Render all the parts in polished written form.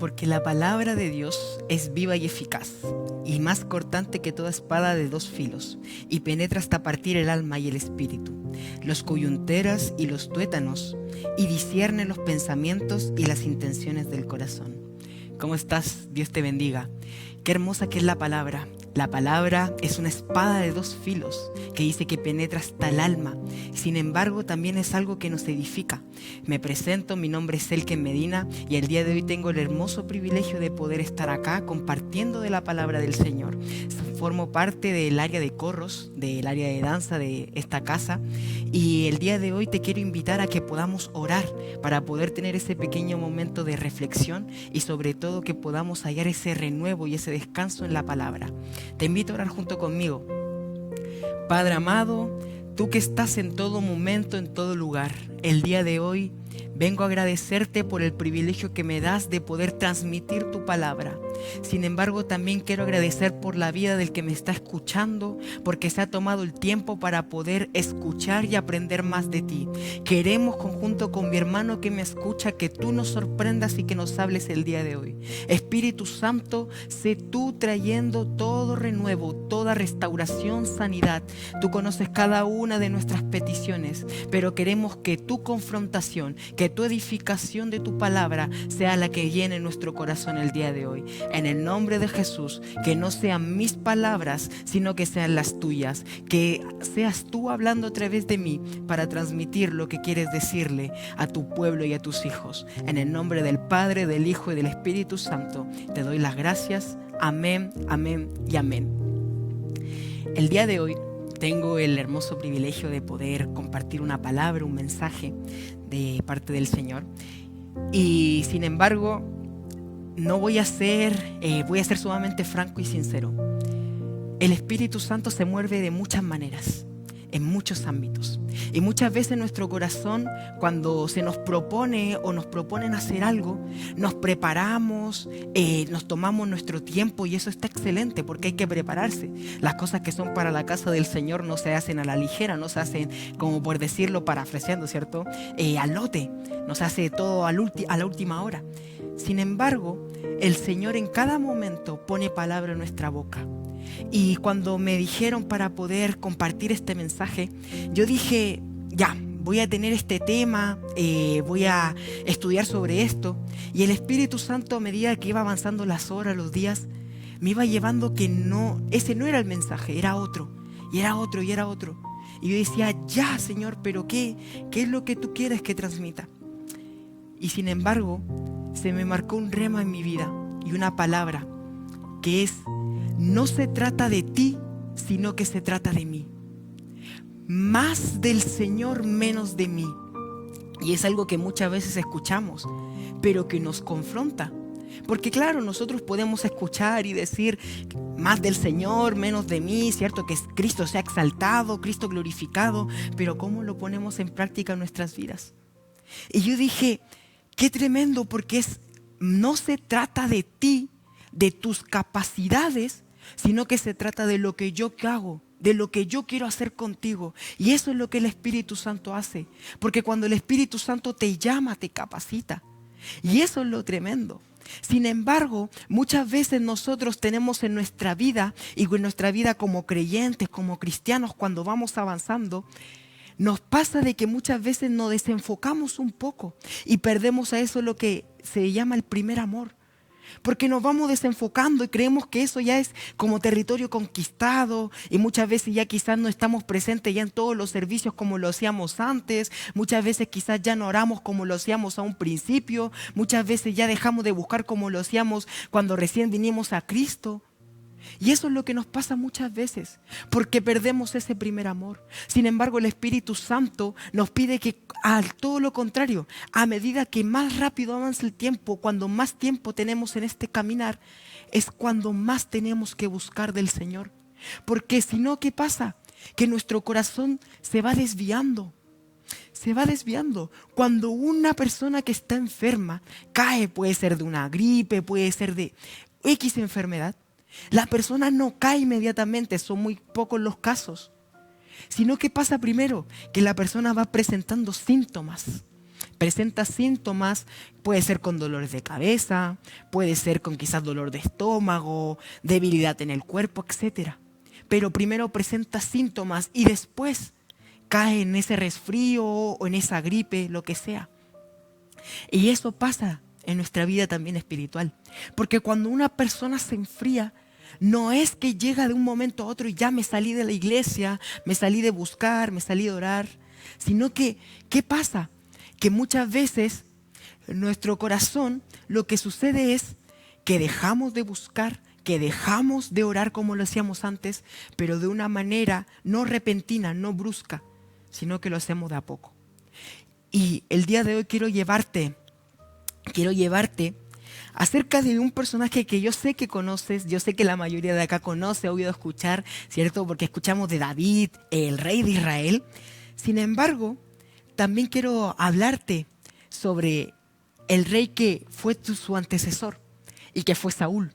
porque la palabra de Dios es viva y eficaz, y más cortante que toda espada de dos filos, y penetra hasta partir el alma y el espíritu, los coyunteras y los tuétanos, y discierne los pensamientos y las intenciones del corazón. ¿Cómo estás? Dios te bendiga. Qué hermosa que es la palabra. La palabra es una espada de dos filos que dice que penetra hasta el alma. Sin embargo, también es algo que nos edifica. Me presento, mi nombre es Elken Medina y el día de hoy tengo el hermoso privilegio de poder estar acá compartiendo de la palabra del Señor. Formo parte del área de corros, del área de danza de esta casa, y el día de hoy te quiero invitar a que podamos orar para poder tener ese pequeño momento de reflexión y sobre todo que podamos hallar ese renuevo y ese descanso en la palabra. Te invito a orar junto conmigo. Padre amado, tú que estás en todo momento, en todo lugar, el día de hoy vengo a agradecerte por el privilegio que me das de poder transmitir tu palabra. Sin embargo, también quiero agradecer por la vida del que me está escuchando, porque se ha tomado el tiempo para poder escuchar y aprender más de ti. Queremos, conjunto con mi hermano que me escucha, que tú nos sorprendas y que nos hables el día de hoy. Espíritu Santo, sé tú trayendo todo renuevo, toda restauración, sanidad. Tú conoces cada una de nuestras peticiones, pero queremos que tu confrontación, que tu edificación de tu palabra sea la que llene nuestro corazón el día de hoy. En el nombre de Jesús, que no sean mis palabras, sino que sean las tuyas. Que seas tú hablando a través de mí para transmitir lo que quieres decirle a tu pueblo y a tus hijos. En el nombre del Padre, del Hijo y del Espíritu Santo, te doy las gracias. Amén, amén y amén. El día de hoy tengo el hermoso privilegio de poder compartir una palabra, un mensaje de parte del Señor. Y sin embargo, no voy a ser sumamente franco y sincero. El Espíritu Santo se mueve de muchas maneras, en muchos ámbitos. Y muchas veces nuestro corazón, cuando se nos propone o nos proponen hacer algo, nos preparamos, nos tomamos nuestro tiempo y eso está excelente porque hay que prepararse. Las cosas que son para la casa del Señor no se hacen a la ligera, no se hacen, como por decirlo, parafraseando, ¿cierto? Al lote, no se hace todo a la última hora. Sin embargo, el Señor en cada momento pone palabra en nuestra boca. Y cuando me dijeron para poder compartir este mensaje, yo dije, ya, voy a tener este tema, voy a estudiar sobre esto. Y el Espíritu Santo, a medida que iba avanzando las horas, los días, me iba llevando que ese no era el mensaje, era otro, y era otro, y era otro. Y yo decía, ya, Señor, pero ¿qué es lo que tú quieres que transmita? Y sin embargo, se me marcó un rema en mi vida y una palabra que es: no se trata de ti, sino que se trata de mí. Más del Señor, menos de mí. Y es algo que muchas veces escuchamos, pero que nos confronta. Porque claro, nosotros podemos escuchar y decir más del Señor, menos de mí, ¿cierto? Que Cristo sea exaltado, Cristo glorificado, pero ¿cómo lo ponemos en práctica en nuestras vidas? Y yo dije, qué tremendo, porque no se trata de ti, de tus capacidades, sino que se trata de lo que yo hago, de lo que yo quiero hacer contigo. Y eso es lo que el Espíritu Santo hace, porque cuando el Espíritu Santo te llama, te capacita. Y eso es lo tremendo. Sin embargo, muchas veces nosotros tenemos en nuestra vida, y en nuestra vida como creyentes, como cristianos, cuando vamos avanzando, nos pasa de que muchas veces nos desenfocamos un poco y perdemos a eso lo que se llama el primer amor. Porque nos vamos desenfocando y creemos que eso ya es como territorio conquistado, y muchas veces ya quizás no estamos presentes ya en todos los servicios como lo hacíamos antes. Muchas veces quizás ya no oramos como lo hacíamos a un principio. Muchas veces ya dejamos de buscar como lo hacíamos cuando recién vinimos a Cristo. Y eso es lo que nos pasa muchas veces, porque perdemos ese primer amor. Sin embargo, el Espíritu Santo nos pide que, al todo lo contrario, a medida que más rápido avanza el tiempo, cuando más tiempo tenemos en este caminar, es cuando más tenemos que buscar del Señor. Porque si no, ¿qué pasa? Que nuestro corazón se va desviando. Se va desviando. Cuando una persona que está enferma cae, puede ser de una gripe, puede ser de X enfermedad, la persona no cae inmediatamente, son muy pocos los casos. Sino que pasa primero que la persona va presentando síntomas. presenta síntomas, puede ser con dolores de cabeza, puede ser con quizás dolor de estómago, debilidad en el cuerpo, etcétera. Pero primero presenta síntomas y después cae en ese resfrío o en esa gripe, lo que sea. Y eso pasa en nuestra vida también espiritual. Porque cuando una persona se enfría, no es que llega de un momento a otro y ya me salí de la iglesia, me salí de buscar, me salí de orar, sino que, ¿qué pasa? Que muchas veces en nuestro corazón lo que sucede es que dejamos de buscar, que dejamos de orar como lo hacíamos antes, pero de una manera no repentina, no brusca, sino que lo hacemos de a poco. Y el día de hoy quiero llevarte acerca de un personaje que yo sé que conoces, yo sé que la mayoría de acá conoce, ha oído escuchar, ¿cierto? Porque escuchamos de David, el rey de Israel. Sin embargo, también quiero hablarte sobre el rey que fue su antecesor y que fue Saúl.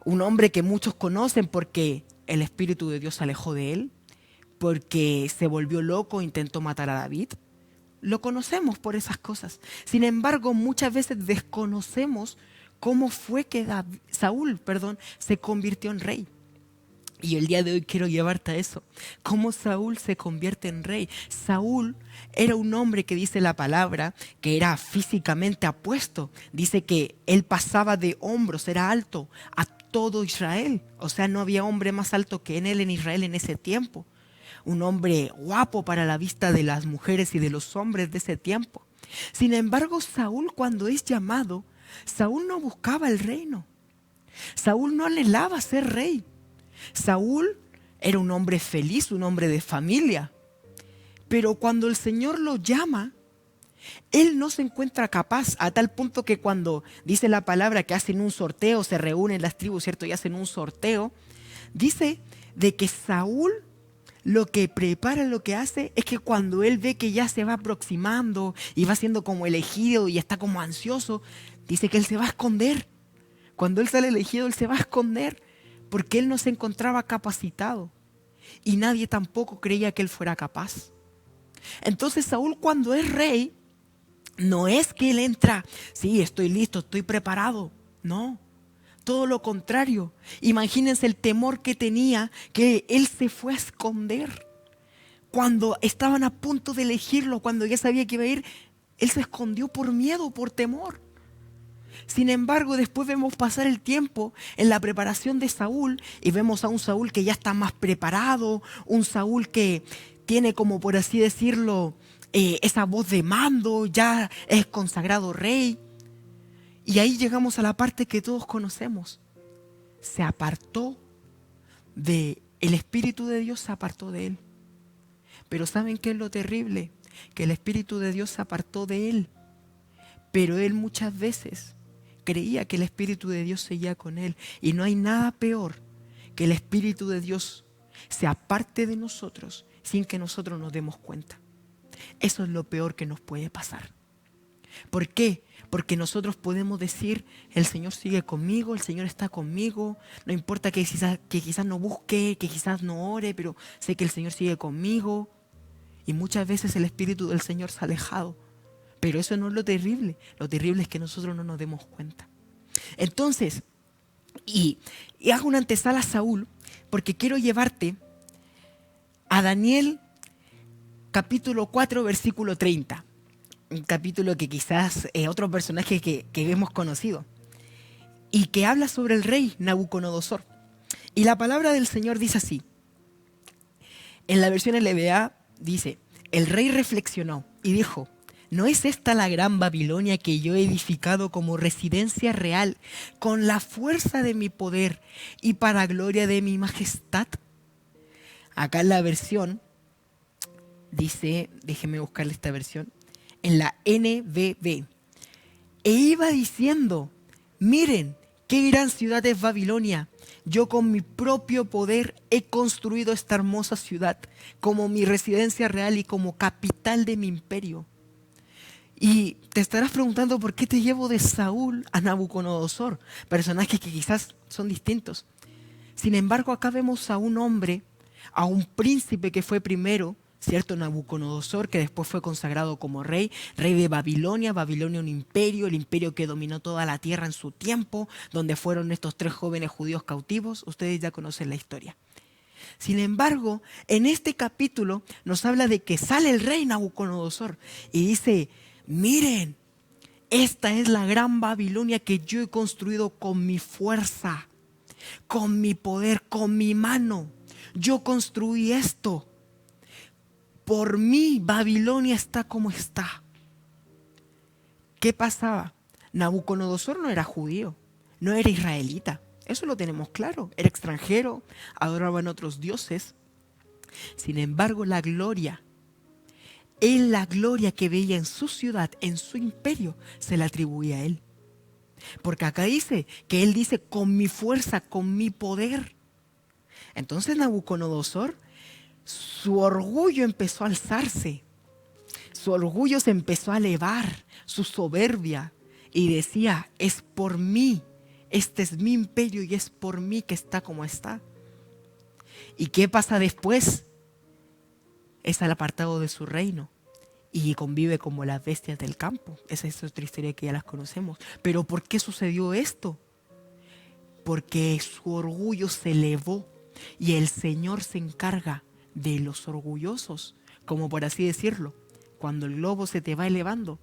Un hombre que muchos conocen porque el Espíritu de Dios se alejó de él, porque se volvió loco e intentó matar a David. Lo conocemos por esas cosas. Sin embargo, muchas veces desconocemos cómo fue que Saúl se convirtió en rey. Y el día de hoy quiero llevarte a eso. Cómo Saúl se convierte en rey. Saúl era un hombre que dice la palabra que era físicamente apuesto. Dice que él pasaba de hombros, era alto a todo Israel. O sea, no había hombre más alto que él en Israel en ese tiempo. Un hombre guapo para la vista de las mujeres y de los hombres de ese tiempo. Sin embargo, Saúl, cuando es llamado, Saúl no buscaba el reino. Saúl no anhelaba ser rey. Saúl era un hombre feliz, un hombre de familia. Pero cuando el Señor lo llama, él no se encuentra capaz, a tal punto que cuando dice la palabra que hacen un sorteo, se reúnen las tribus, ¿cierto? Y hacen un sorteo, dice de que Saúl lo que prepara, lo que hace es que cuando él ve que ya se va aproximando y va siendo como elegido y está como ansioso, dice que él se va a esconder. Cuando él sale elegido, él se va a esconder porque él no se encontraba capacitado y nadie tampoco creía que él fuera capaz. Entonces Saúl, cuando es rey, no es que él entra, sí, estoy listo, estoy preparado. No, todo lo contrario. Imagínense el temor que tenía, que él se fue a esconder. Cuando estaban a punto de elegirlo, cuando ya sabía que iba a ir, él se escondió por miedo, por temor. Sin embargo, después vemos pasar el tiempo en la preparación de Saúl y vemos a un Saúl que ya está más preparado, un Saúl que tiene, como por así decirlo, esa voz de mando, ya es consagrado rey. Y ahí llegamos a la parte que todos conocemos. Se apartó el Espíritu de Dios, se apartó de él. Pero ¿saben qué es lo terrible? Que el Espíritu de Dios se apartó de él. Pero él muchas veces creía que el Espíritu de Dios seguía con él. Y no hay nada peor que el Espíritu de Dios se aparte de nosotros sin que nosotros nos demos cuenta. Eso es lo peor que nos puede pasar. ¿Por qué? Porque nosotros podemos decir, el Señor sigue conmigo, el Señor está conmigo, no importa que quizás no busque, que quizás no ore, pero sé que el Señor sigue conmigo. Y muchas veces el Espíritu del Señor se ha alejado. Pero eso no es lo terrible es que nosotros no nos demos cuenta. Entonces, y hago una antesala a Saúl, porque quiero llevarte a Daniel capítulo 4, versículo 30. Un capítulo que quizás es otro personaje que hemos conocido. Y que habla sobre el rey Nabucodonosor. Y la palabra del Señor dice así. En la versión LBA dice, el rey reflexionó y dijo, ¿no es esta la gran Babilonia que yo he edificado como residencia real, con la fuerza de mi poder y para gloria de mi majestad? Acá en la versión dice, déjeme buscarle esta versión, en la NBB. E iba diciendo, miren, qué gran ciudad es Babilonia. Yo con mi propio poder he construido esta hermosa ciudad como mi residencia real y como capital de mi imperio. Y te estarás preguntando por qué te llevo de Saúl a Nabucodonosor, personajes que quizás son distintos. Sin embargo, acá vemos a un hombre, a un príncipe que fue primero, ¿cierto? Nabucodonosor, que después fue consagrado como rey de Babilonia. Babilonia, un imperio, el imperio que dominó toda la tierra en su tiempo, donde fueron estos 3 jóvenes judíos cautivos. Ustedes ya conocen la historia. Sin embargo, en este capítulo nos habla de que sale el rey Nabucodonosor y dice, miren, esta es la gran Babilonia que yo he construido con mi fuerza, con mi poder, con mi mano. Yo construí esto. Por mí Babilonia está como está. ¿Qué pasaba? Nabucodonosor no era judío, no era israelita. Eso lo tenemos claro. Era extranjero, adoraban otros dioses. Sin embargo, la gloria que veía en su ciudad, en su imperio, se la atribuía a él. Porque acá dice que él dice con mi fuerza, con mi poder. Entonces Nabucodonosor, su orgullo empezó a alzarse. Su orgullo se empezó a elevar, su soberbia. Y decía, es por mí. Este es mi imperio y es por mí que está como está. ¿Y qué pasa después? Es al apartado de su reino y convive como las bestias del campo. Esa es otra historia que ya las conocemos. Pero ¿por qué sucedió esto? Porque su orgullo se elevó y el Señor se encarga de los orgullosos, como por así decirlo. Cuando el globo se te va elevando,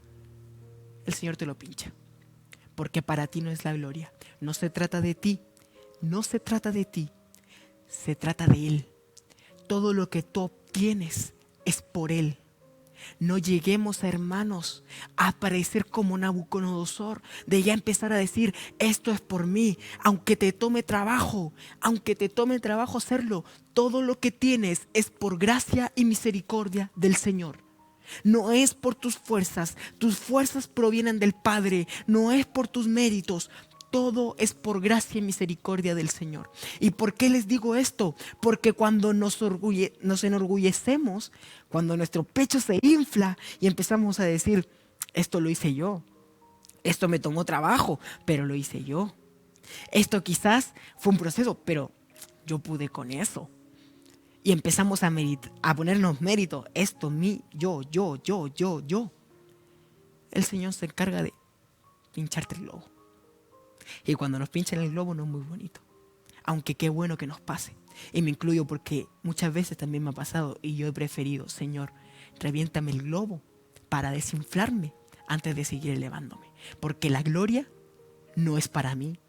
el Señor te lo pincha. Porque para ti no es la gloria. No se trata de ti. No se trata de ti. Se trata de Él. Todo lo que tú obtienes es por Él. No lleguemos, hermanos, a parecer como Nabucodonosor, de ya empezar a decir, esto es por mí, aunque te tome trabajo hacerlo, todo lo que tienes es por gracia y misericordia del Señor. No es por tus fuerzas provienen del Padre, no es por tus méritos. Todo es por gracia y misericordia del Señor. ¿Y por qué les digo esto? Porque cuando nos enorgullecemos, cuando nuestro pecho se infla y empezamos a decir, esto lo hice yo, esto me tomó trabajo, pero lo hice yo. Esto quizás fue un proceso, pero yo pude con eso. Y empezamos a ponernos mérito, esto, mí, yo. El Señor se encarga de pincharte el globo. Y cuando nos pinchan el globo no es muy bonito. Aunque qué bueno que nos pase. Y me incluyo porque muchas veces también me ha pasado y yo he preferido, Señor, reviéntame el globo para desinflarme antes de seguir elevándome. Porque la gloria no es para mí,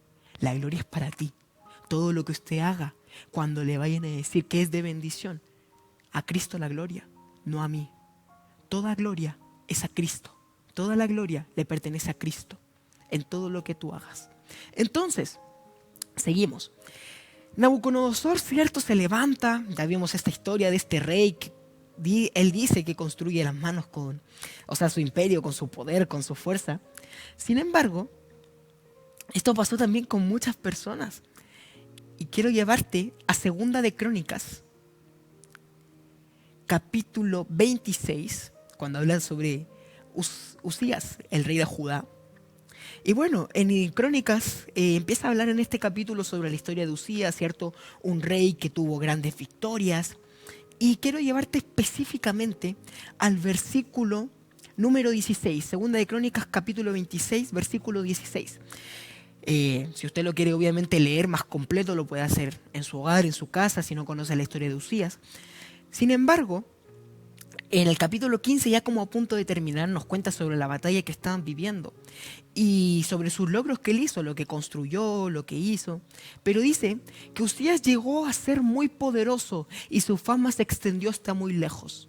la gloria es para ti. Todo lo que usted haga, cuando le vayan a decir que es de bendición, a Cristo la gloria, no a mí. Toda gloria es a Cristo. Toda la gloria le pertenece a Cristo en todo lo que tú hagas. Entonces, seguimos. Nabucodonosor, cierto, se levanta. Ya vimos esta historia de este rey que él dice que construye las manos su imperio con su poder, con su fuerza. Sin embargo, esto pasó también con muchas personas. Y quiero llevarte a Segunda de Crónicas, capítulo 26, cuando hablan sobre Usías, el rey de Judá. Y bueno, en Crónicas empieza a hablar en este capítulo sobre la historia de Usías, ¿cierto? Un rey que tuvo grandes victorias. Y quiero llevarte específicamente al versículo número 16, Segunda de Crónicas, capítulo 26, versículo 16. Si usted lo quiere obviamente leer más completo, lo puede hacer en su hogar, en su casa, si no conoce la historia de Usías. Sin embargo, en el capítulo 15, ya como a punto de terminar, nos cuenta sobre la batalla que estaban viviendo y sobre sus logros que él hizo, lo que construyó, lo que hizo. Pero dice que Usías llegó a ser muy poderoso y su fama se extendió hasta muy lejos.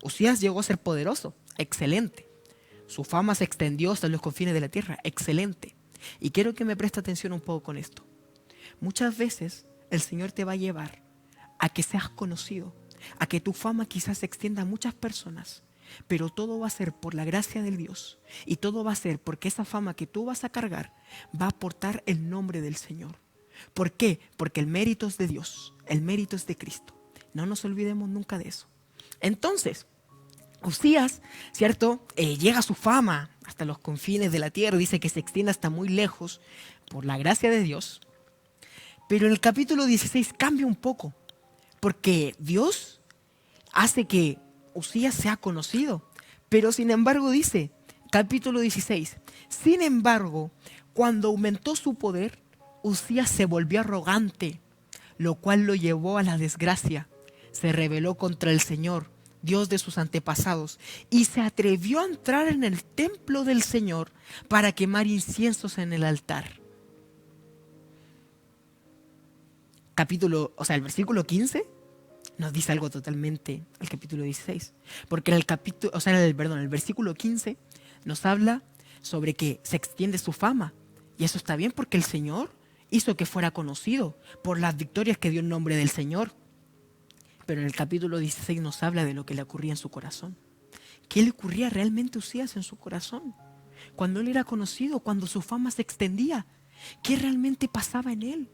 Usías llegó a ser poderoso, excelente. Su fama se extendió hasta los confines de la tierra, excelente. Y quiero que me preste atención un poco con esto. Muchas veces el Señor te va a llevar a que seas conocido, a que tu fama quizás se extienda a muchas personas, pero todo va a ser por la gracia del Dios y todo va a ser porque esa fama que tú vas a cargar va a aportar el nombre del Señor. ¿Por qué? Porque el mérito es de Dios, el mérito es de Cristo. No nos olvidemos nunca de eso. Entonces, Usías, ¿cierto? Llega a su fama hasta los confines de la tierra, dice que se extiende hasta muy lejos por la gracia de Dios. Pero en el capítulo 16 cambia un poco, porque Dios hace que Usías sea conocido. Pero sin embargo dice, capítulo 16, sin embargo, cuando aumentó su poder, Usías se volvió arrogante, lo cual lo llevó a la desgracia. Se rebeló contra el Señor, Dios de sus antepasados, y se atrevió a entrar en el templo del Señor para quemar inciensos en el altar. El versículo 15 nos dice algo totalmente al capítulo 16. Porque el versículo 15 nos habla sobre que se extiende su fama. Y eso está bien porque el Señor hizo que fuera conocido por las victorias que dio en nombre del Señor. Pero en el capítulo 16 nos habla de lo que le ocurría en su corazón. ¿Qué le ocurría realmente a Usías en su corazón? Cuando él era conocido, cuando su fama se extendía, ¿qué realmente pasaba en él?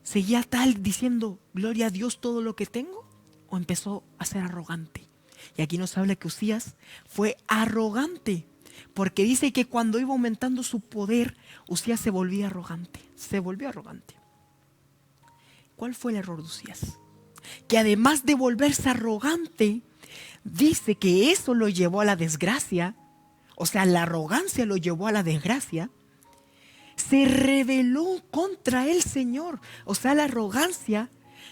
¿Seguía tal diciendo, gloria a Dios todo lo que tengo? ¿O empezó a ser arrogante? Y aquí nos habla que Usías fue arrogante, porque dice que cuando iba aumentando su poder, Usías se volvía arrogante. Se volvió arrogante. ¿Cuál fue el error de Usías? Que además de volverse arrogante, dice que eso lo llevó a la desgracia. O sea, la arrogancia lo llevó a la desgracia. Se rebeló contra el Señor. O sea, la arrogancia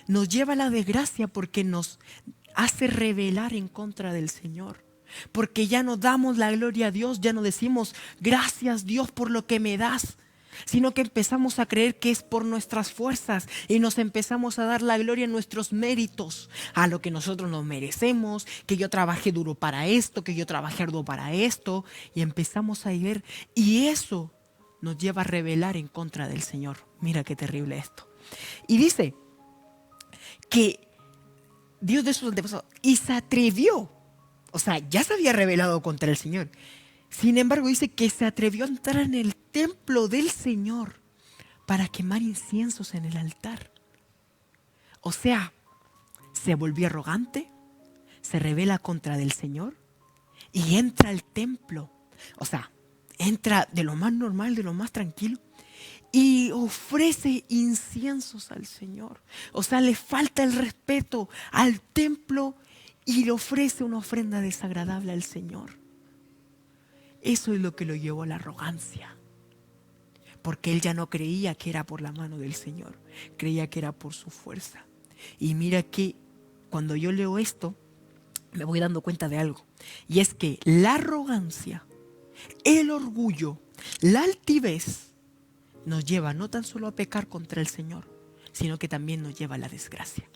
nos lleva a la desgracia porque nos hace rebelar en contra del Señor. Porque ya no damos la gloria a Dios, ya no decimos gracias Dios por lo que me das, sino que empezamos a creer que es por nuestras fuerzas y nos empezamos a dar la gloria en nuestros méritos, a lo que nosotros nos merecemos, que yo trabajé duro para esto, que yo trabajé arduo para esto, y empezamos a ver, y eso nos lleva a rebelar en contra del Señor. Mira qué terrible esto. Y dice que Dios de sus antepasados, y se atrevió, o sea, ya se había rebelado contra el Señor. Sin embargo, dice que se atrevió a entrar en el templo del Señor para quemar inciensos en el altar. O sea, se volvió arrogante, se rebela contra del Señor y entra al templo. O sea, entra de lo más normal, de lo más tranquilo, y ofrece inciensos al Señor. O sea, le falta el respeto al templo y le ofrece una ofrenda desagradable al Señor. Eso es lo que lo llevó a la arrogancia. Porque él ya no creía que era por la mano del Señor, creía que era por su fuerza. Y mira que cuando yo leo esto, me voy dando cuenta de algo. Y es que la arrogancia, el orgullo, la altivez nos lleva no tan solo a pecar contra el Señor, sino que también nos lleva a la desgracia.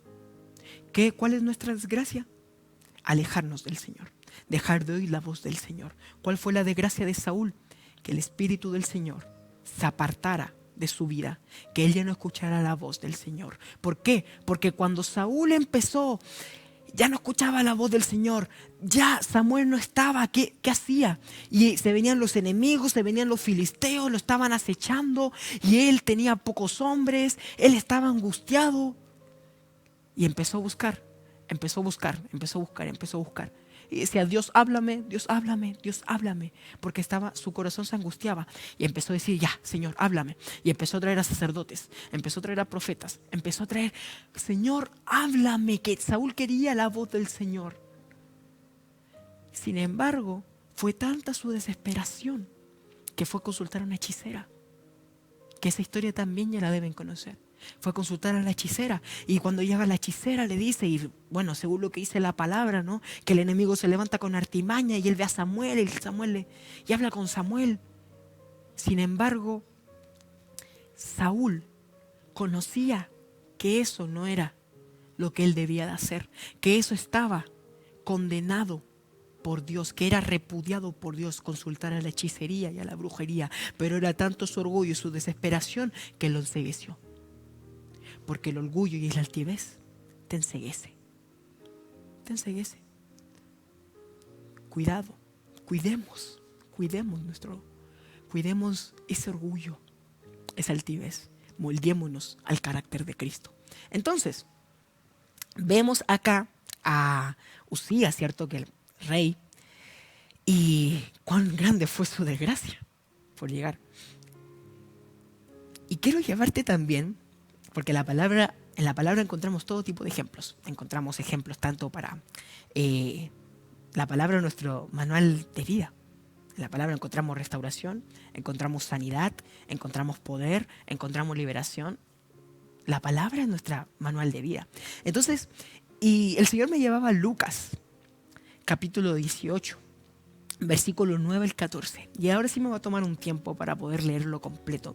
¿Cuál es nuestra desgracia? Alejarnos del Señor, dejar de oír la voz del Señor. ¿Cuál fue la desgracia de Saúl? Que el Espíritu del Señor se apartara de su vida, que él ya no escuchara la voz del Señor. ¿Por qué? Porque cuando Saúl empezó, ya no escuchaba la voz del Señor, ya Samuel no estaba, ¿qué hacía? Y se venían los enemigos, se venían los filisteos, lo estaban acechando y él tenía pocos hombres, él estaba angustiado y empezó a buscar. Y decía, Dios háblame, Dios háblame, Dios háblame. Porque su corazón se angustiaba. Y empezó a decir, ya, Señor, háblame. Y empezó a traer a sacerdotes, empezó a traer a profetas, empezó a traer, Señor, háblame. Que Saúl quería la voz del Señor. Sin embargo, fue tanta su desesperación que fue a consultar a una hechicera. Que esa historia también ya la deben conocer. Fue a consultar a la hechicera y cuando llega la hechicera le dice, y bueno, según lo que dice la palabra, ¿no? Que el enemigo se levanta con artimaña y él ve a Samuel y habla con Samuel. Sin embargo, Saúl conocía que eso no era lo que él debía de hacer, que eso estaba condenado por Dios, que era repudiado por Dios consultar a la hechicería y a la brujería, pero era tanto su orgullo y su desesperación que lo encegueció. Porque el orgullo y la altivez te enceguece. Cuidado, cuidemos ese orgullo, esa altivez. Moldémonos al carácter de Cristo. Entonces, vemos acá a Usías, ¿cierto? Que el rey, y cuán grande fue su desgracia por llegar. Y quiero llevarte también, porque la palabra En la palabra encontramos todo tipo de ejemplos. Encontramos ejemplos tanto para la palabra, nuestro manual de vida. En la palabra encontramos restauración, encontramos sanidad, encontramos poder, encontramos liberación. La palabra es nuestro manual de vida. Entonces, y el Señor me llevaba a Lucas, capítulo 18, versículo 9 al 14. Y ahora sí me va a tomar un tiempo para poder leerlo completo.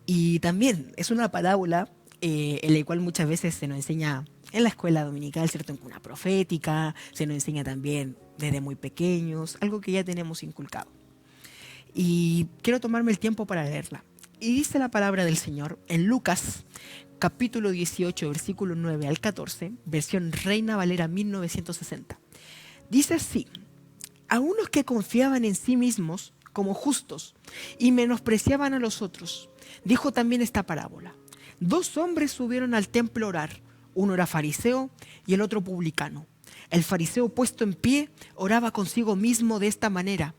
Y también es una parábola en la cual muchas veces se nos enseña en la escuela dominical, ¿cierto? En cuna profética, se nos enseña también desde muy pequeños, algo que ya tenemos inculcado. Y quiero tomarme el tiempo para leerla. Y dice la palabra del Señor en Lucas, capítulo 18, versículo 9 al 14, versión Reina Valera 1960. Dice así: a unos que confiaban en sí mismos como justos y menospreciaban a los otros, dijo también esta parábola. 2 hombres subieron al templo a orar. Uno era fariseo y el otro publicano. El fariseo, puesto en pie, oraba consigo mismo de esta manera: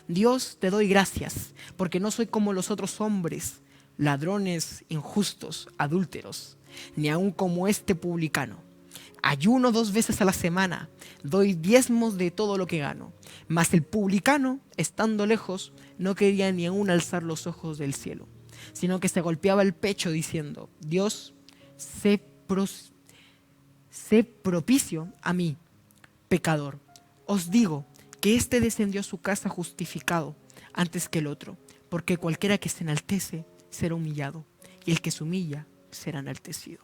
Dios, te doy gracias, porque no soy como los otros hombres, ladrones, injustos, adúlteros, ni aun como este publicano. Ayuno 2 veces a la semana, doy diezmos de todo lo que gano. Mas el publicano, estando lejos, no quería ni aun alzar los ojos del cielo, sino que se golpeaba el pecho diciendo: Dios, sé propicio a mí, pecador. Os digo que éste descendió a su casa justificado antes que el otro, porque cualquiera que se enaltece será humillado, y el que se humilla será enaltecido.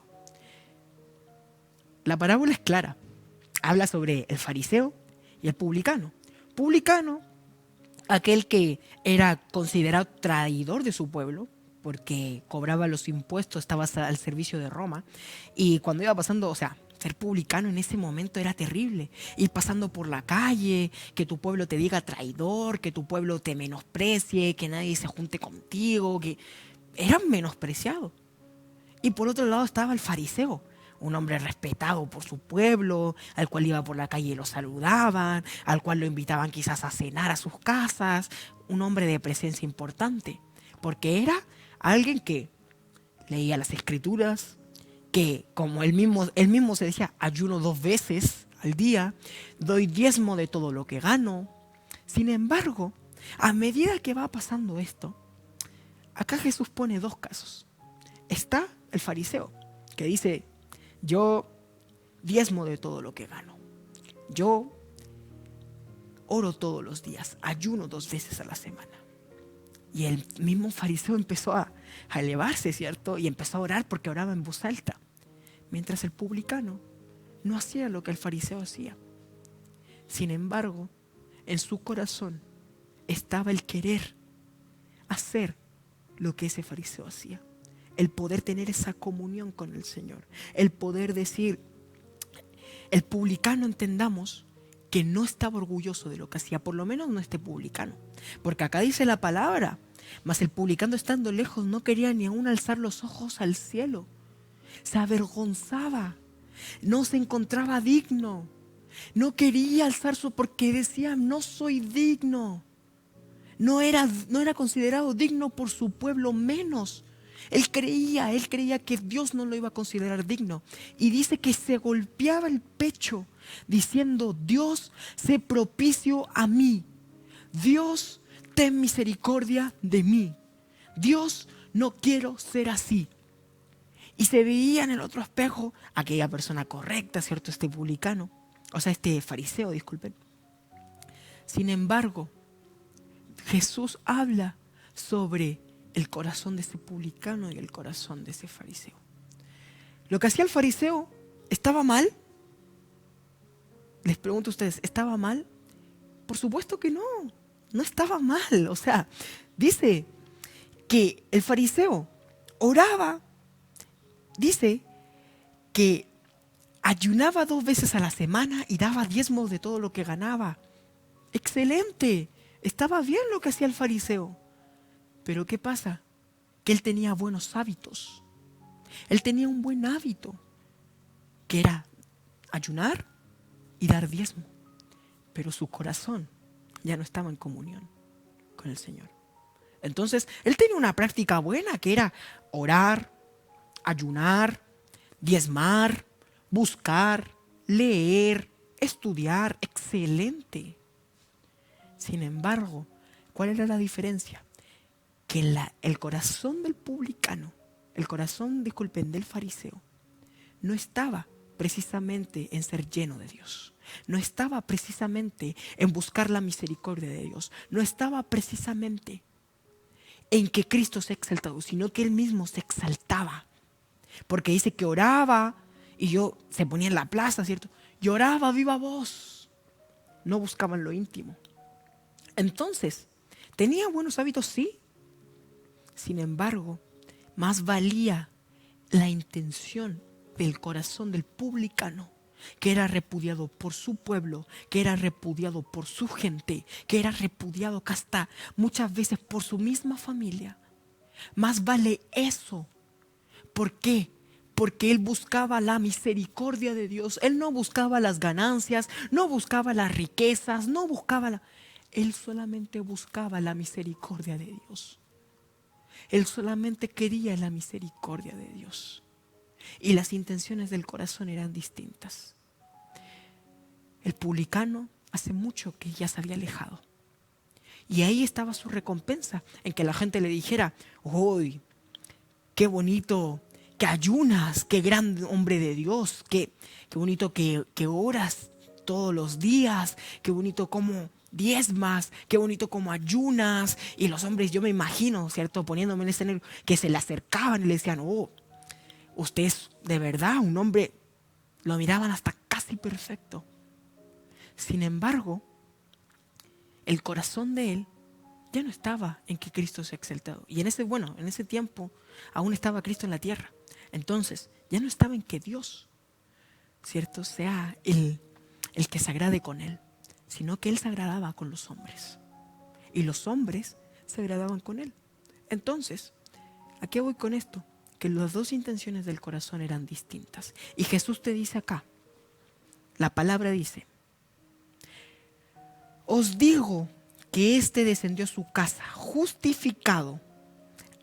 La parábola es clara. Habla sobre el fariseo y el publicano. Publicano, aquel que era considerado traidor de su pueblo, porque cobraba los impuestos, estaba al servicio de Roma, y cuando iba pasando, ser publicano en ese momento era terrible. Ir pasando por la calle, que tu pueblo te diga traidor, que tu pueblo te menosprecie, que nadie se junte contigo, que eran menospreciados. Y por otro lado estaba el fariseo, un hombre respetado por su pueblo, al cual iba por la calle y lo saludaban, al cual lo invitaban quizás a cenar a sus casas, un hombre de presencia importante, porque era alguien que leía las escrituras, que como él mismo se decía, ayuno 2 veces al día, doy diezmo de todo lo que gano. Sin embargo, a medida que va pasando esto, acá Jesús pone 2 casos. Está el fariseo, que dice: yo diezmo de todo lo que gano. Yo oro todos los días, ayuno 2 veces a la semana. Y el mismo fariseo empezó a elevarse, ¿cierto? Y empezó a orar porque oraba en voz alta. Mientras el publicano no hacía lo que el fariseo hacía. Sin embargo, en su corazón estaba el querer hacer lo que ese fariseo hacía. El poder tener esa comunión con el Señor. El poder decir, el publicano, entendamos que no estaba orgulloso de lo que hacía, por lo menos no este publicano. Porque acá dice la palabra: mas el publicano, estando lejos, no quería ni aún alzar los ojos al cielo. Se avergonzaba, no se encontraba digno, no quería alzar su, porque decía: no soy digno. No era considerado digno por su pueblo menos. Él creía que Dios no lo iba a considerar digno. Y dice que se golpeaba el pecho diciendo: Dios, sé propicio a mí. Dios, ten misericordia de mí. Dios, no quiero ser así. Y se veía en el otro espejo aquella persona correcta, ¿cierto? Este publicano, este fariseo, disculpen. Sin embargo, Jesús habla sobre el corazón de ese publicano y el corazón de ese fariseo. Lo que hacía el fariseo, ¿estaba mal? Les pregunto a ustedes, ¿estaba mal? Por supuesto que no, no estaba mal. Dice que el fariseo oraba, dice que ayunaba 2 veces a la semana y daba diezmos de todo lo que ganaba. Excelente, estaba bien lo que hacía el fariseo. Pero ¿qué pasa? Que él tenía buenos hábitos. Él tenía un buen hábito, que era ayunar y dar diezmo. Pero su corazón ya no estaba en comunión con el Señor. Entonces, él tenía una práctica buena, que era orar, ayunar, diezmar, buscar, leer, estudiar, excelente. Sin embargo, ¿cuál era la diferencia? Que el corazón del publicano, el corazón, disculpen, del fariseo, no estaba precisamente en ser lleno de Dios. No estaba precisamente en buscar la misericordia de Dios. No estaba precisamente en que Cristo se ha exaltado, sino que Él mismo se exaltaba. Porque dice que oraba y se ponía en la plaza, ¿cierto? Y oraba a viva voz. No buscaban lo íntimo. Entonces, ¿tenía buenos hábitos? Sí. Sin embargo, más valía la intención del corazón del publicano, que era repudiado por su pueblo, que era repudiado por su gente, que era repudiado hasta muchas veces por su misma familia. Más vale eso. ¿Por qué? Porque él buscaba la misericordia de Dios. Él no buscaba las ganancias, no buscaba las riquezas, no buscaba Él solamente buscaba la misericordia de Dios. Él solamente quería la misericordia de Dios. Y las intenciones del corazón eran distintas. El publicano hace mucho que ya se había alejado. Y ahí estaba su recompensa, en que la gente le dijera: ¡uy, qué bonito que ayunas, qué gran hombre de Dios, qué bonito que oras todos los días, qué bonito como diezmas, qué bonito como ayunas! Y los hombres, yo me imagino, ¿cierto?, poniéndome en el escenario, que se le acercaban y le decían: ¡oh, usted es de verdad un hombre! Lo miraban hasta casi perfecto. Sin embargo, el corazón de él ya no estaba en que Cristo se ha exaltado. Y en ese tiempo aún estaba Cristo en la tierra. Entonces, ya no estaba en que Dios, ¿cierto?, sea el que se agrade con él, sino que él se agradaba con los hombres. Y los hombres se agradaban con él. Entonces, ¿a qué voy con esto? Que las dos intenciones del corazón eran distintas. Y Jesús te dice acá, la palabra dice: os digo que éste descendió a su casa justificado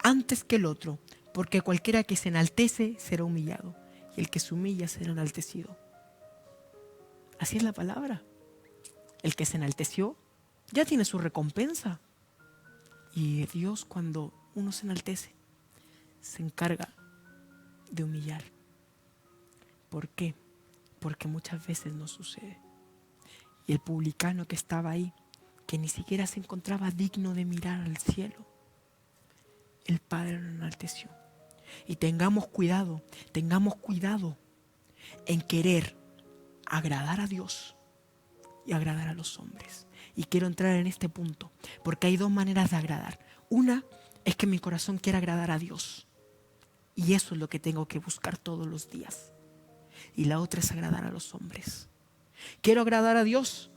antes que el otro, porque cualquiera que se enaltece será humillado, y el que se humilla será enaltecido. Así es la palabra. El que se enalteció ya tiene su recompensa. Y Dios, cuando uno se enaltece, se encarga de humillar. ¿Por qué? Porque muchas veces no sucede. Y el publicano que estaba ahí, que ni siquiera se encontraba digno de mirar al cielo, el Padre lo enalteció. Y tengamos cuidado en querer agradar a Dios y agradar a los hombres. Y quiero entrar en este punto, porque hay dos maneras de agradar. Una es que mi corazón quiera agradar a Dios, y eso es lo que tengo que buscar todos los días. Y la otra es agradar a los hombres. Quiero agradar a Dios.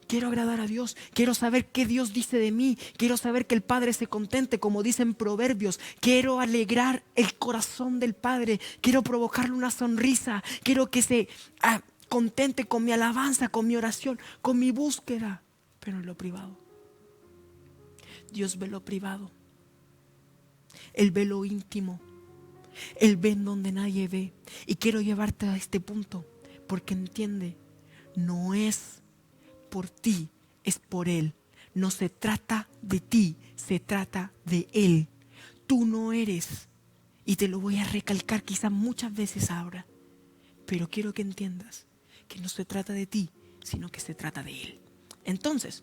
Quiero saber qué Dios dice de mí. Quiero saber que el Padre se contente, como dicen Proverbios. Quiero alegrar el corazón del Padre. Quiero provocarle una sonrisa. Quiero que se contente con mi alabanza, con mi oración, con mi búsqueda. Pero en lo privado. Dios ve lo privado. Él ve lo íntimo. Él ve en donde nadie ve. Y quiero llevarte a este punto, porque entiende, no es por ti, es por Él. No se trata de ti, se trata de Él. Tú no eres, y te lo voy a recalcar quizás muchas veces ahora, pero quiero que entiendas que no se trata de ti, sino que se trata de Él. Entonces,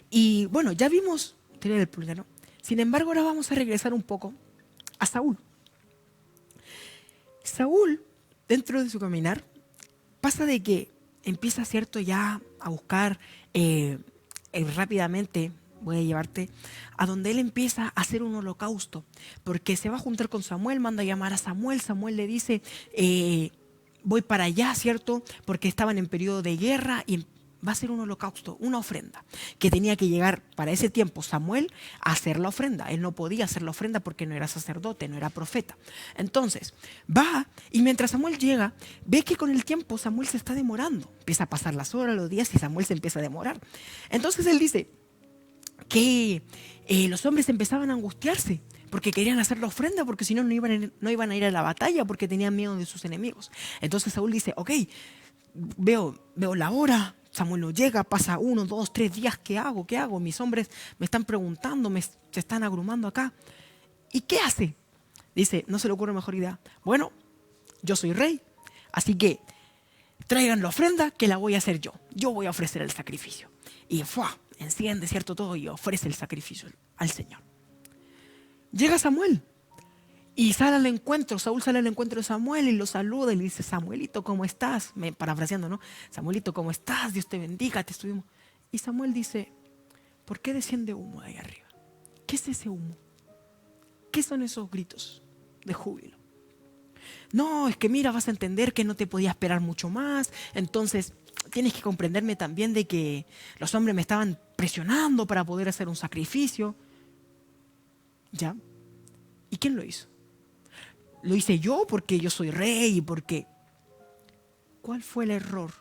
y bueno, ya vimos teoría del publicano. Sin embargo, ahora vamos a regresar un poco a Saúl. Saúl, dentro de su caminar, pasa de que empieza, cierto, ya a buscar rápidamente, voy a llevarte a donde él empieza a hacer un holocausto, porque se va a juntar con Samuel, manda a llamar a Samuel. Samuel le dice: voy para allá, cierto, porque estaban en periodo de guerra, y va a ser un holocausto, una ofrenda, que tenía que llegar para ese tiempo Samuel a hacer la ofrenda. Él no podía hacer la ofrenda porque no era sacerdote, no era profeta. Entonces va, y mientras Samuel llega, ve que con el tiempo Samuel se está demorando. Empieza a pasar las horas, los días, y Samuel se empieza a demorar. Entonces él dice: que los hombres empezaban a angustiarse porque querían hacer la ofrenda, porque si no, no iban a ir a la batalla, porque tenían miedo de sus enemigos. Entonces Saúl dice, ok, veo la hora, Samuel no llega, pasa 1, 2, 3 días, ¿qué hago? ¿Qué hago? Mis hombres me están preguntando, se están agrumando acá. ¿Y qué hace? Dice, no se le ocurre mejor idea. Bueno, yo soy rey, así que traigan la ofrenda que la voy a hacer yo. Yo voy a ofrecer el sacrificio. Y enciende, ¿cierto? Todo y ofrece el sacrificio al Señor. Llega Samuel y sale al encuentro. Saúl sale al encuentro de Samuel y lo saluda y le dice, Samuelito, ¿cómo estás? Parafraseando, ¿no? Samuelito, ¿cómo estás? Dios te bendiga, te estuvimos. Y Samuel dice, ¿por qué desciende humo de ahí arriba? ¿Qué es ese humo? ¿Qué son esos gritos de júbilo? No, es que mira, vas a entender que no te podía esperar mucho más. Entonces tienes que comprenderme también de que los hombres me estaban presionando para poder hacer un sacrificio. ¿Ya? ¿Y quién lo hizo? Lo hice yo porque yo soy rey y porque... ¿Cuál fue el error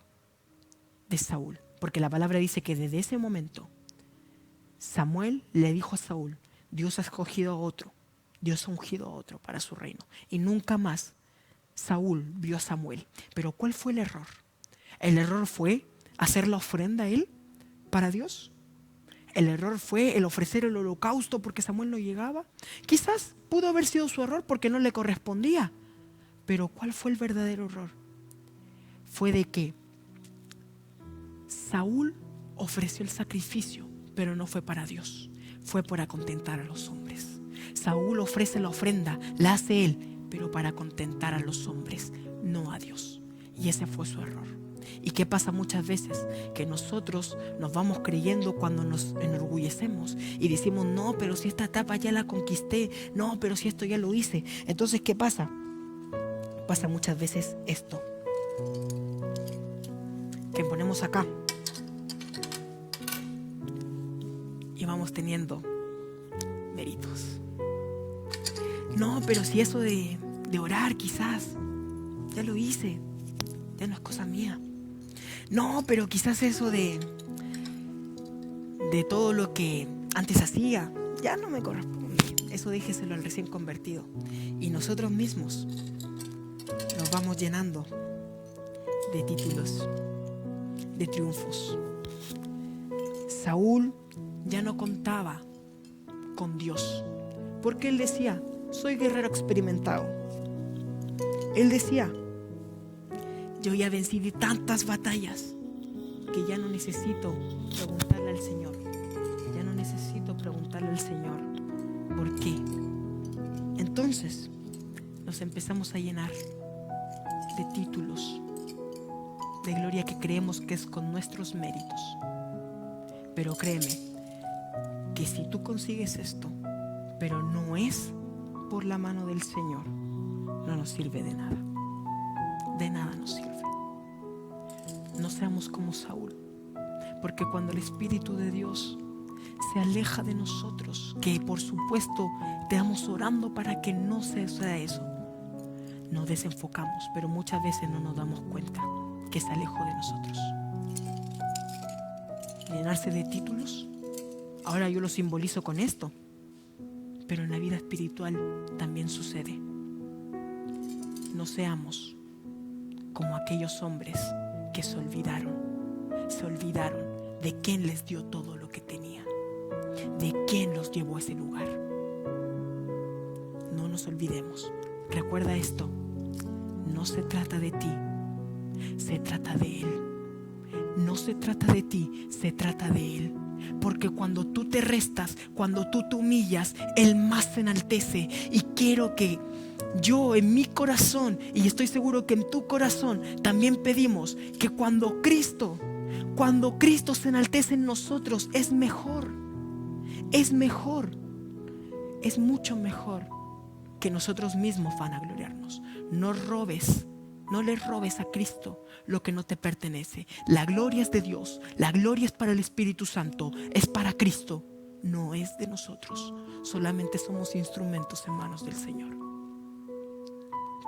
de Saúl? Porque la palabra dice que desde ese momento Samuel le dijo a Saúl, Dios ha escogido a otro, Dios ha ungido a otro para su reino. Y nunca más Saúl vio a Samuel. Pero ¿cuál fue el error? El error fue hacer la ofrenda a él para Dios. El error fue el ofrecer el holocausto porque Samuel no llegaba. Quizás pudo haber sido su error porque no le correspondía. Pero ¿cuál fue el verdadero error? Fue de que Saúl ofreció el sacrificio, pero no fue para Dios. Fue para contentar a los hombres. Saúl ofrece la ofrenda, la hace él, pero para contentar a los hombres, no a Dios. Y ese fue su error. ¿Y qué pasa muchas veces? Que nosotros nos vamos creyendo cuando nos enorgullecemos y decimos, no, pero si esta etapa ya la conquisté, no, pero si esto ya lo hice. Entonces, ¿qué pasa? Pasa muchas veces esto, que ponemos acá y vamos teniendo méritos. No, pero si eso de orar quizás ya lo hice, ya no es cosa mía. No, pero quizás eso de todo lo que antes hacía ya no me corresponde. Eso déjeselo al recién convertido. Y nosotros mismos nos vamos llenando de títulos, de triunfos. Saúl ya no contaba con Dios, porque él decía, soy guerrero experimentado. Él decía, yo ya vencí de tantas batallas que ya no necesito preguntarle al Señor. Ya no necesito preguntarle al Señor por qué. Entonces nos empezamos a llenar de títulos, de gloria que creemos que es con nuestros méritos. Pero créeme que si tú consigues esto, pero no es por la mano del Señor, no nos sirve de nada. De nada nos sirve. No seamos como Saúl, porque cuando el Espíritu de Dios se aleja de nosotros, que por supuesto estamos orando para que no sea eso, nos desenfocamos, pero muchas veces no nos damos cuenta que se alejó de nosotros. Llenarse de títulos, ahora yo lo simbolizo con esto, pero en la vida espiritual también sucede. No seamos como aquellos hombres que se olvidaron de quién les dio todo lo que tenían, de quién los llevó a ese lugar. No nos olvidemos. Recuerda esto, no se trata de ti, se trata de Él. No se trata de ti, se trata de Él. Porque cuando tú te restas, cuando tú te humillas, Él más se enaltece. Y quiero que yo en mi corazón, y estoy seguro que en tu corazón, también pedimos que cuando Cristo se enaltece en nosotros, es mejor, es mucho mejor que nosotros mismos vanagloriarnos. No le robes a Cristo lo que no te pertenece. La gloria es de Dios, la gloria es para el Espíritu Santo, es para Cristo, no es de nosotros. Solamente somos instrumentos en manos del Señor.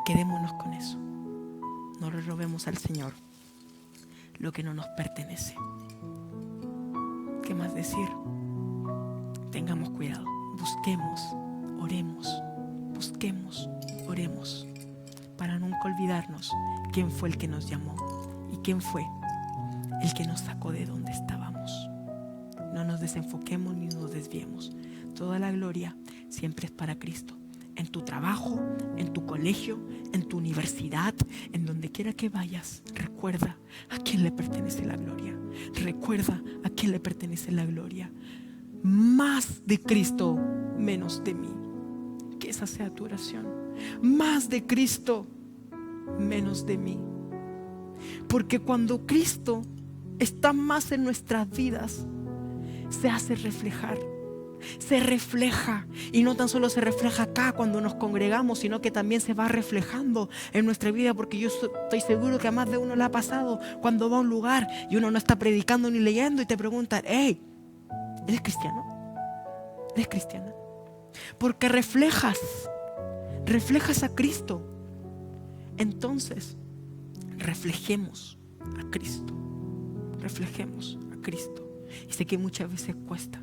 Quedémonos con eso. No le robemos al Señor lo que no nos pertenece. ¿Qué más decir? tengamos cuidado, busquemos, oremos, para nunca olvidarnos quién fue el que nos llamó y quién fue el que nos sacó de donde estábamos. No nos desenfoquemos ni nos desviemos. Toda la gloria siempre es para Cristo. En tu trabajo, en tu colegio, en tu universidad, en donde quiera que vayas, recuerda a quién le pertenece la gloria. Recuerda a quién le pertenece la gloria. Más de Cristo, menos de mí. Que esa sea tu oración. Más de Cristo, menos de mí. Porque cuando Cristo está más en nuestras vidas, se hace reflejar. Se refleja, y no tan solo se refleja acá cuando nos congregamos, sino que también se va reflejando en nuestra vida, porque yo estoy seguro que a más de uno le ha pasado cuando va a un lugar y uno no está predicando ni leyendo y te preguntan: hey, ¿eres cristiano? ¿Eres cristiana? Porque reflejas a Cristo. Entonces reflejemos a Cristo. Y sé que muchas veces cuesta,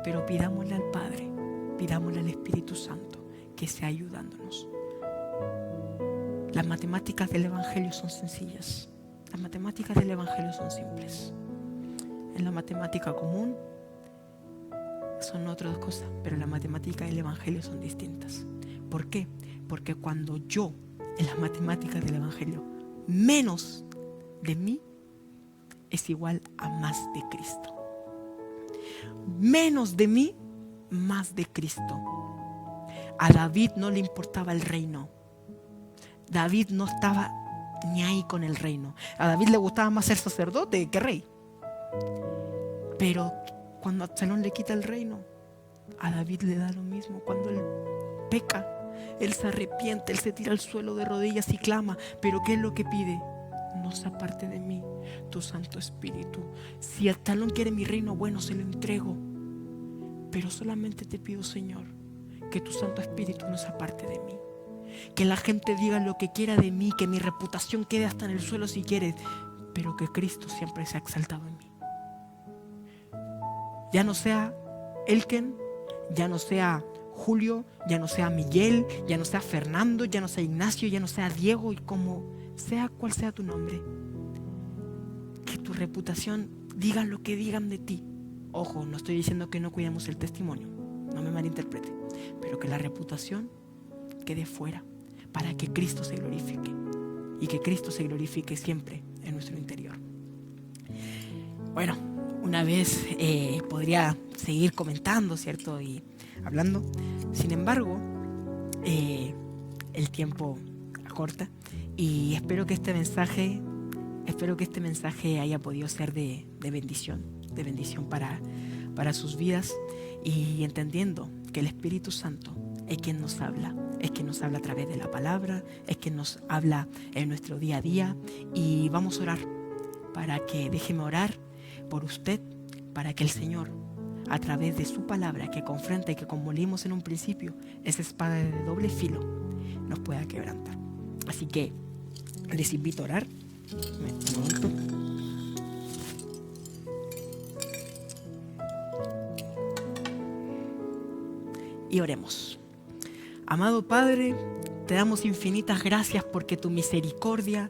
pero pidámosle al Padre, pidámosle al Espíritu Santo que sea ayudándonos. Las matemáticas del Evangelio son sencillas. Las matemáticas del Evangelio son simples. En la matemática común son otras cosas, pero las matemáticas del Evangelio son distintas. ¿Por qué? Porque cuando yo, en las matemáticas del Evangelio, menos de mí es igual a más de Cristo. Menos de mí, más de Cristo. A David no le importaba el reino. David no estaba ni ahí con el reino. A David le gustaba más ser sacerdote que rey. Pero cuando Absalón le quita el reino, a David le da lo mismo. Cuando él peca, él se arrepiente, él se tira al suelo de rodillas y clama. Pero ¿qué es lo que pide? No se aparte de mí tu Santo Espíritu. Si Absalón quiere mi reino, bueno, se lo entrego. Pero solamente te pido, Señor, que tu Santo Espíritu no se aparte de mí. Que la gente diga lo que quiera de mí, que mi reputación quede hasta en el suelo si quieres, pero que Cristo siempre sea exaltado en mí. Ya no sea Elken, ya no sea Julio, ya no sea Miguel, ya no sea Fernando, ya no sea Ignacio, ya no sea Diego, y como sea cual sea tu nombre, que tu reputación digan lo que digan de ti. Ojo, no estoy diciendo que no cuidemos el testimonio, no me malinterprete, pero que la reputación quede fuera para que Cristo se glorifique y que Cristo se glorifique siempre en nuestro interior. Bueno, una vez podría seguir comentando, ¿cierto? Y hablando. Sin embargo, el tiempo acorta y espero que este mensaje haya podido ser de bendición para sus vidas, y entendiendo que el Espíritu Santo es quien nos habla a través de la palabra, es quien nos habla en nuestro día a día. Y vamos a orar déjeme orar por usted, para que el Señor, a través de su palabra que confronta y que, como leímos en un principio, esa espada de doble filo, nos pueda quebrantar. Así que les invito a orar. Un momento. Y oremos. Amado Padre, te damos infinitas gracias porque tu misericordia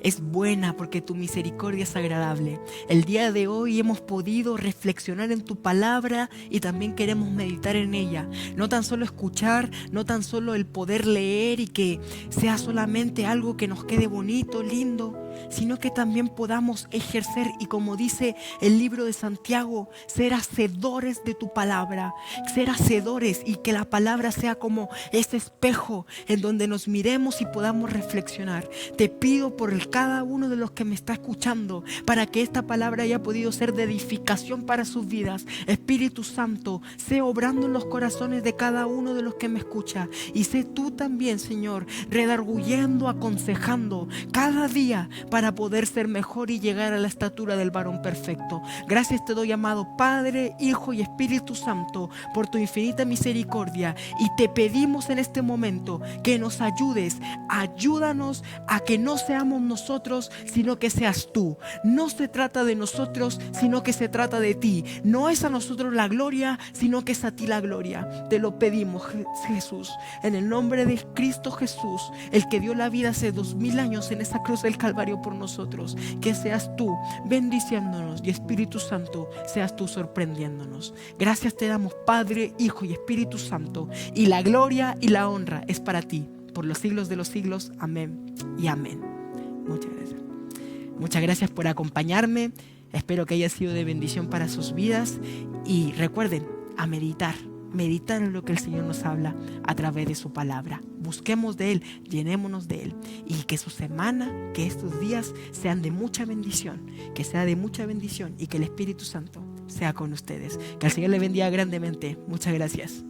es buena, porque tu misericordia es agradable. El día de hoy hemos podido reflexionar en tu palabra y también queremos meditar en ella. No tan solo escuchar, no tan solo el poder leer y que sea solamente algo que nos quede bonito, lindo, sino que también podamos ejercer y, como dice el libro de Santiago, ser hacedores de tu palabra, ser hacedores, y que la palabra sea como ese espejo en donde nos miremos y podamos reflexionar. Te pido por cada uno de los que me está escuchando, para que esta palabra haya podido ser de edificación para sus vidas. Espíritu Santo, sé obrando en los corazones de cada uno de los que me escucha, y sé tú también, Señor, redarguyendo, aconsejando cada día para poder ser mejor y llegar a la estatura del varón perfecto. Gracias te doy, amado Padre, Hijo y Espíritu Santo, por tu infinita misericordia, y te pedimos en este momento que nos ayudes. Ayúdanos a que no seamos nosotros nosotros, sino que seas tú. No se trata de nosotros, sino que se trata de ti. No es a nosotros la gloria, sino que es a ti la gloria. Te lo pedimos, Jesús, en el nombre de Cristo Jesús, el que dio la vida hace 2000 años en esa cruz del Calvario por nosotros. Que seas tú bendiciéndonos y Espíritu Santo, seas tú sorprendiéndonos. Gracias te damos, Padre, Hijo y Espíritu Santo, y la gloria y la honra es para ti, por los siglos de los siglos. Amén y amén. Muchas gracias. Muchas gracias por acompañarme. Espero que haya sido de bendición para sus vidas. Y recuerden, a meditar en lo que el Señor nos habla a través de su palabra. Busquemos de Él, llenémonos de Él. Y que su semana, que estos días sean de mucha bendición. Que sea de mucha bendición y que el Espíritu Santo sea con ustedes. Que el Señor le bendiga grandemente. Muchas gracias.